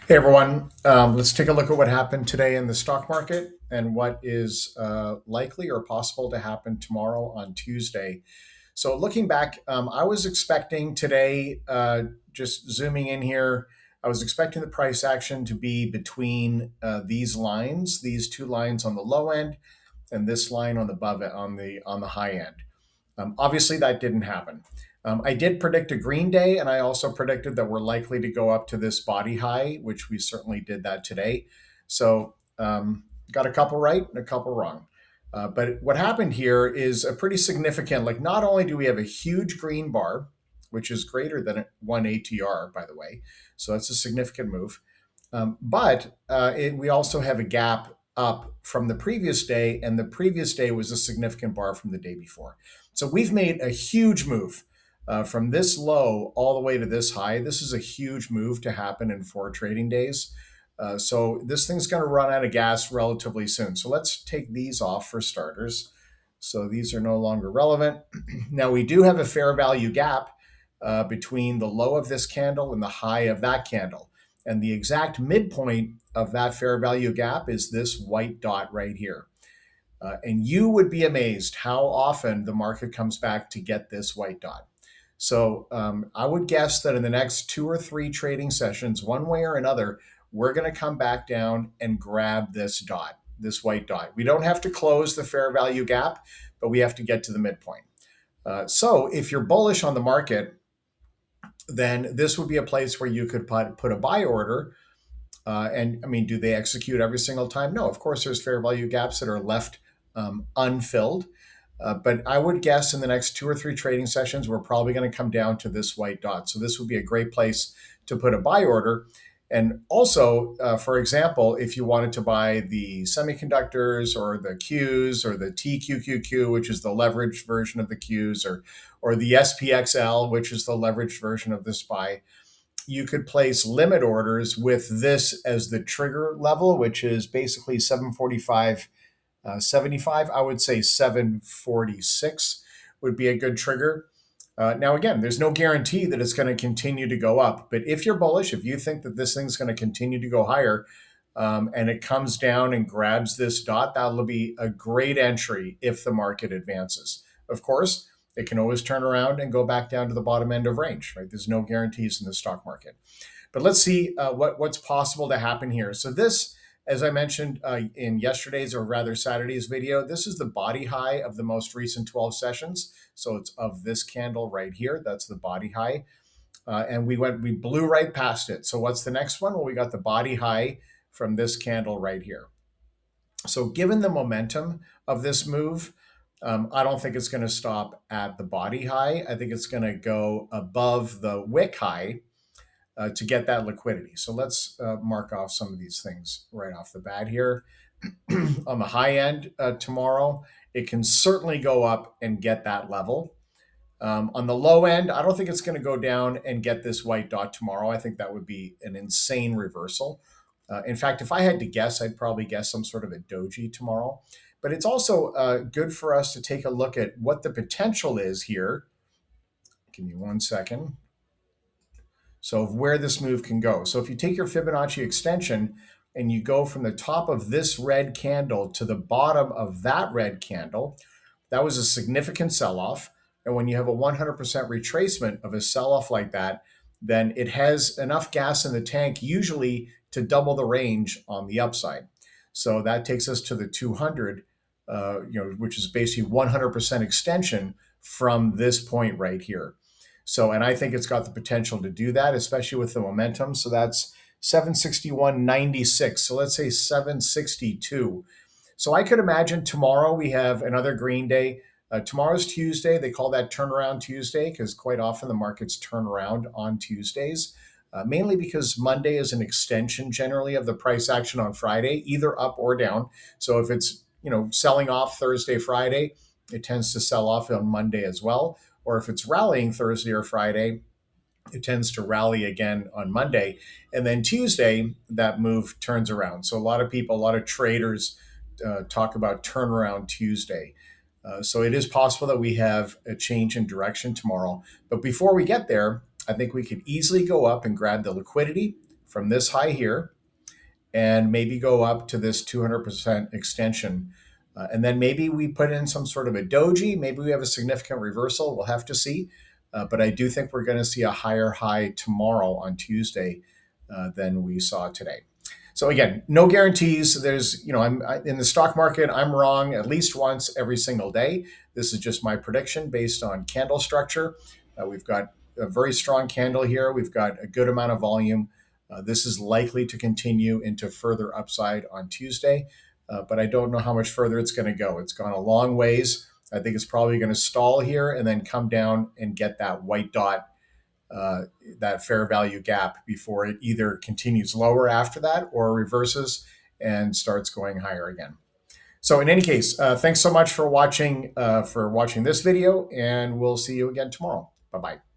Hey everyone, let's take a look at what happened today in the stock market and what is likely or possible to happen tomorrow on Tuesday. So, looking back, I was expecting today, just zooming in here, I was expecting the price action to be between these lines, these two lines on the low end, and this line on the above it on the high end. Obviously, that didn't happen. I did predict a green day, and I also predicted that we're likely to go up to this body high, which we certainly did that today. So, got a couple right and a couple wrong. But what happened here is a pretty significant, like, not only do we have a huge green bar, which is greater than one ATR, by the way. So that's a significant move. But we also have a gap up from the previous day, and the previous day was a significant bar from the day before. So we've made a huge move from this low all the way to this high. This is a huge move to happen in 4 trading days. So this thing's going to run out of gas relatively soon. So let's take these off for starters. So these are no longer relevant. Now we do have a fair value gap between the low of this candle and the high of that candle. And the exact midpoint of that fair value gap is this white dot right here. And you would be amazed how often the market comes back to get this white dot. So I would guess that in the next 2 or 3 trading sessions, one way or another, we're going to come back down and grab this dot, this white dot. We don't have to close the fair value gap, but we have to get to the midpoint. So if you're bullish on the market, then this would be a place where you could put a buy order. And I mean, do they execute every single time? No, of course, there's fair value gaps that are left unfilled. But I would guess in the next 2 or 3 trading sessions, we're probably going to come down to this white dot. So this would be a great place to put a buy order. And also, for example, if you wanted to buy the semiconductors or the Qs or the TQQQ, which is the leveraged version of the Qs, or the SPXL, which is the leveraged version of the SPY, you could place limit orders with this as the trigger level, which is basically 745 75. I would say 746 would be a good trigger. Now, again, there's no guarantee that it's going to continue to go up. But if you're bullish, if you think that this thing's going to continue to go higher, and it comes down and grabs this dot, that'll be a great entry if the market advances. Of course, it can always turn around and go back down to the bottom end of range, right? There's no guarantees in the stock market. But let's see what's possible to happen here. So this, as I mentioned in yesterday's, or rather Saturday's video, this is the body high of the most recent 12 sessions. So it's of this candle right here. That's the body high. And we blew right past it. So what's the next one? Well, we got the body high from this candle right here. So given the momentum of this move, I don't think it's going to stop at the body high. I think it's going to go above the wick high to get that liquidity. So let's mark off some of these things right off the bat here. On the high end tomorrow, it can certainly go up and get that level. On the low end, I don't think it's going to go down and get this white dot tomorrow. I think that would be an insane reversal. In fact, if I had to guess, I'd probably guess some sort of a doji tomorrow. But it's also good for us to take a look at what the potential is here. Give me 1 second. So of where this move can go. So if you take your Fibonacci extension and you go from the top of this red candle to the bottom of that red candle, that was a significant sell-off. And when you have a 100% retracement of a sell-off like that, then it has enough gas in the tank usually to double the range on the upside. So that takes us to the 200, which is basically 100% extension from this point right here. So, and I think it's got the potential to do that, especially with the momentum. So that's 761.96. So let's say 762. So I could imagine tomorrow we have another green day. Tomorrow's Tuesday. They call that turnaround Tuesday because quite often the markets turn around on Tuesdays, mainly because Monday is an extension generally of the price action on Friday, either up or down. So if it's selling off Thursday, Friday, it tends to sell off on Monday as well. Or if it's rallying Thursday or Friday, it tends to rally again on Monday. And then Tuesday, that move turns around. So a lot of traders talk about turnaround Tuesday. So it is possible that we have a change in direction tomorrow. But before we get there, I think we could easily go up and grab the liquidity from this high here and maybe go up to this 200% extension. And then maybe we put in some sort of a doji. Maybe we have a significant reversal. We'll have to see. But I do think we're going to see a higher high tomorrow on Tuesday than we saw today. So again, no guarantees. There's, in the stock market, I'm wrong at least once every single day. This is just my prediction based on candle structure. We've got a very strong candle here. We've got a good amount of volume. This is likely to continue into further upside on Tuesday, but I don't know how much further it's going to go. It's gone a long ways. I think it's probably going to stall here and then come down and get that white dot, that fair value gap before it either continues lower after that or reverses and starts going higher again. So in any case, thanks so much for watching this video, and we'll see you again tomorrow. Bye-bye.